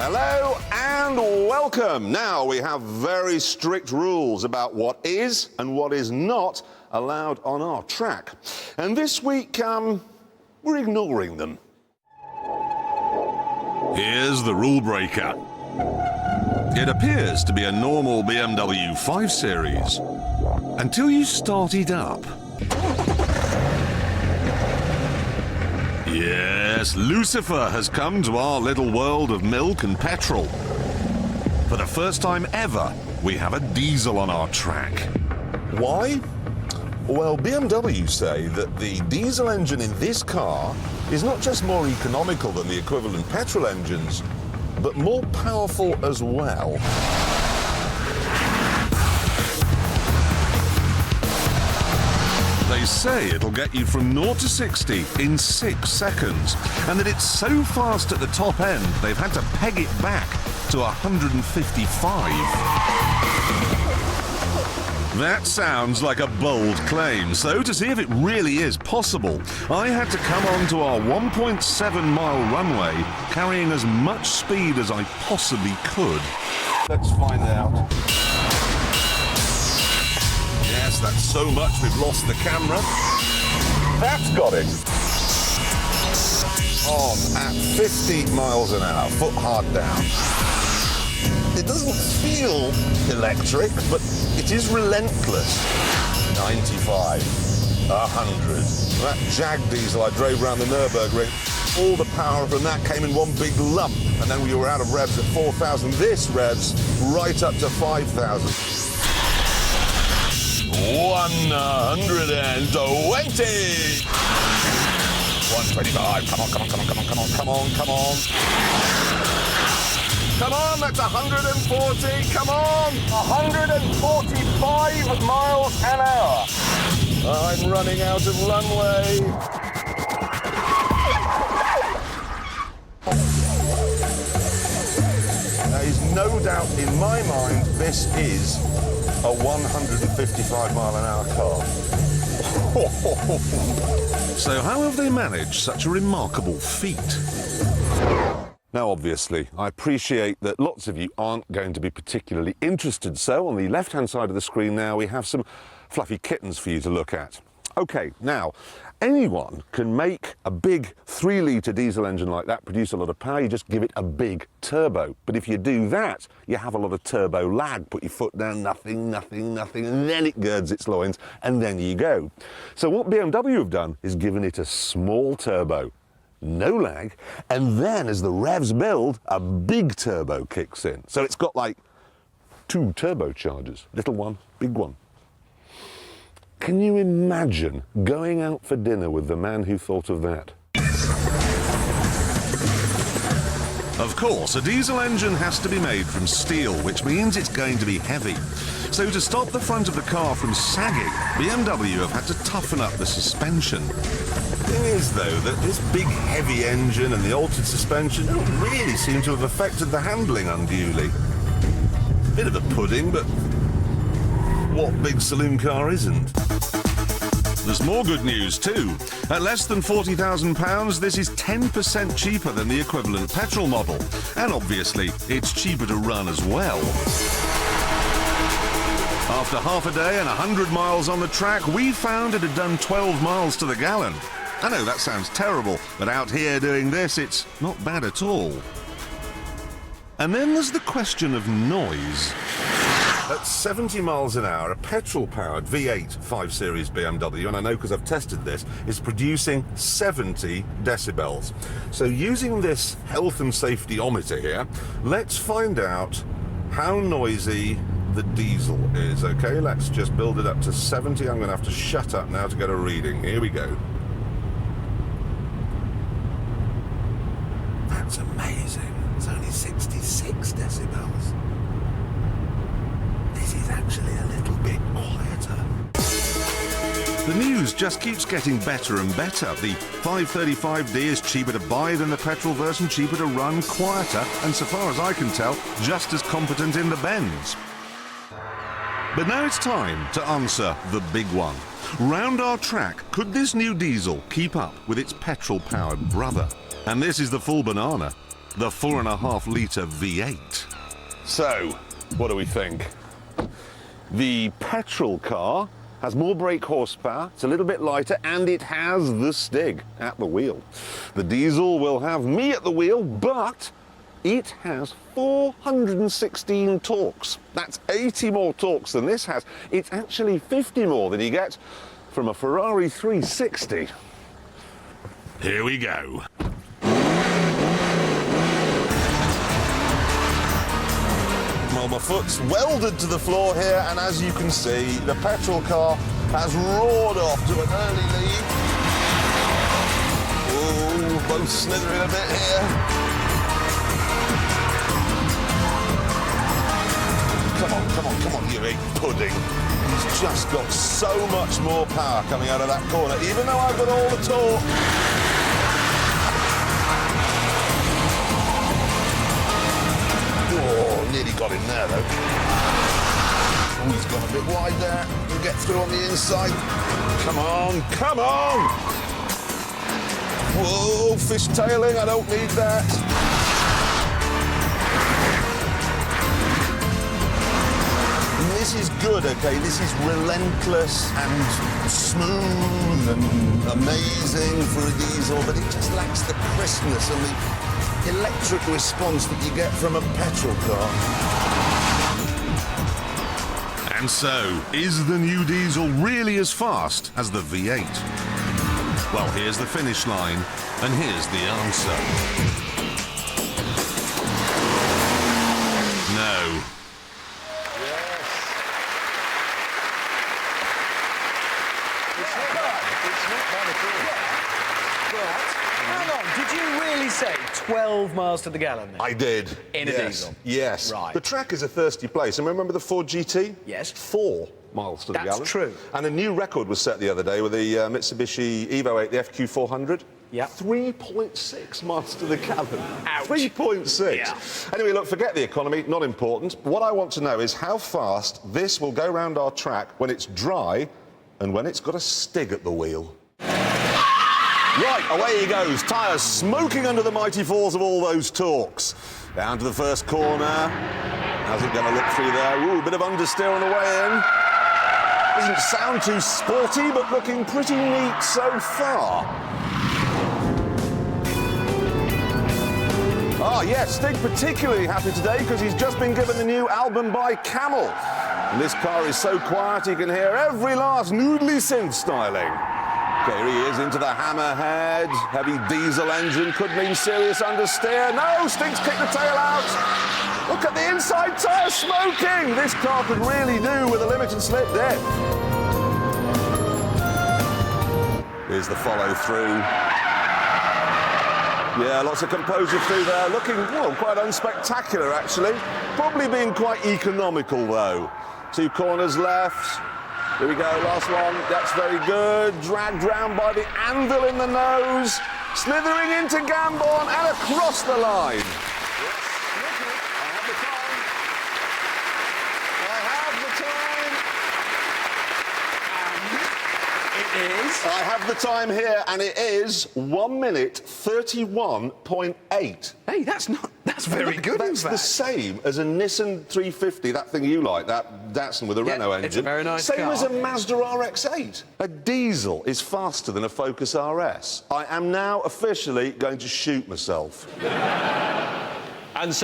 Hello and welcome. Now we have very strict rules about what is and what is not allowed on our track. And this week, we're ignoring them. Here's the rule breaker. It appears to be a normal BMW 5 Series until you start it up. Yes, Lucifer has come to our little world of milk and petrol. For the first time ever, we have a diesel on our track. Why? Well, BMW say that the diesel engine in this car is not just more economical than the equivalent petrol engines, but more powerful as well. They say it'll get you from 0 to 60 in 6 seconds, and that it's so fast at the top end, they've had to peg it back to 155. That sounds like a bold claim, so to see if it really is possible, I had to come onto our 1.7-mile runway carrying as much speed as I possibly could. Let's find out. Yes, that's so much we've lost the camera. That's got it. On at 50 miles an hour, foot hard down. It doesn't feel electric, but it is relentless. 95, 100. That Jag diesel I drove around the Nürburgring, all the power from that came in one big lump, and then we were out of revs at 4,000. This revs right up to 5,000. 120! 125, come on, come on, come on, come on, come on, come on, come on. Come on, that's 140, come on! 145 miles an hour. I'm running out of runway. There is no doubt in my mind this is a 155 mile an hour car. So how have they managed such a remarkable feat? Now, obviously, I appreciate that lots of you aren't going to be particularly interested, so on the left-hand side of the screen now we have some fluffy kittens for you to look at. OK, now, anyone can make a big 3-litre diesel engine like that produce a lot of power. You just give it a big turbo. But if you do that, you have a lot of turbo lag. Put your foot down, nothing, nothing, nothing, and then it girds its loins, and then you go. So what BMW have done is given it a small turbo, no lag, and then as the revs build, a big turbo kicks in. So it's got like 2 turbochargers, little one, big one. Can you imagine going out for dinner with the man who thought of that? Of course, a diesel engine has to be made from steel, which means it's going to be heavy. So to stop the front of the car from sagging, BMW have had to toughen up the suspension. The thing is, though, that this big heavy engine and the altered suspension don't really seem to have affected the handling unduly. Bit of a pudding, but what big saloon car isn't? There's more good news too. At less than £40,000, this is 10% cheaper than the equivalent petrol model. And obviously, it's cheaper to run as well. After half a day and 100 miles on the track, we found it had done 12 miles to the gallon. I know that sounds terrible, but out here doing this, it's not bad at all. And then there's the question of noise. At 70 miles an hour, a petrol-powered V8 5 Series BMW, and I know because I've tested this, is producing 70 decibels. So using this health and safety-ometer here, let's find out how noisy the diesel is, okay? Let's just build it up to 70. I'm going to have to shut up now to get a reading. Here we go. That's amazing. It's only 66 decibels. This is actually a little bit quieter. The news just keeps getting better and better. The 535D is cheaper to buy than the petrol version, cheaper to run, quieter, and so far as I can tell, just as competent in the bends. But now it's time to answer the big one. Round our track, could this new diesel keep up with its petrol-powered brother? And this is the full banana. the 4.5-litre V8. So, what do we think? The petrol car has more brake horsepower, it's a little bit lighter, and it has the Stig at the wheel. The diesel will have me at the wheel, but it has 416 torques. That's 80 more torques than this has. It's actually 50 more than you get from a Ferrari 360. Here we go. Well, my foot's welded to the floor here, and as you can see, the petrol car has roared off to an early lead. Oh, both slithering a bit here. Come on, you big pudding. He's just got so much more power coming out of that corner, even though I've got all the torque. Oh, nearly got him there, though. Oh, he's gone a bit wide there. He'll get through on the inside. Come on, come on! Whoa, fishtailing, I don't need that. This is good, okay? This is relentless and smooth and amazing for a diesel, but it just lacks the crispness and the electric response that you get from a petrol car. And so, is the new diesel really as fast as the V8? Well, here's the finish line, and here's the answer. No. Hang on, did you really say 12 miles to the gallon then? I did. In a diesel? Yes. Right. The track is a thirsty place. And remember the Ford GT? Yes. 4 miles to the gallon. That's true. And a new record was set the other day with the Mitsubishi Evo 8, the FQ400. Yeah. 3.6 miles to the gallon. Ouch. 3.6. Yeah. Anyway, look, forget the economy, not important. What I want to know is how fast this will go round our track when it's dry and when it's got a Stig at the wheel. Right, away he goes. Tyres smoking under the mighty force of all those torques. Down to the first corner. How's it going to look through there? Ooh, a bit of understeer on the way in. Doesn't sound too sporty, but looking pretty neat so far. Ah, yes, Stig particularly happy today because he's just been given the new album by Camel. And this car is so quiet he can hear every last noodly synth styling. Okay, here he is into the hammerhead. Heavy diesel engine could mean serious understeer. No, Stig's kicked the tail out. Look at the inside tyre smoking. This car could really do with a limited slip dip. Here's the follow through. Yeah, lots of composure through there. Looking, well, quite unspectacular, actually. Probably being quite economical, though. 2 corners left. Here we go, last one. That's very good. Dragged round by the anvil in the nose. Slithering into Gambon and across the line. Yes, I have the time. I have the time here, and it is 1 minute 31.8. Hey, that's very good. That's the same as a Nissan 350, that thing you like, that Datsun with a Renault engine. It's a very nice same car. as a Mazda RX-8. A diesel is faster than a Focus RS. I am now officially going to shoot myself.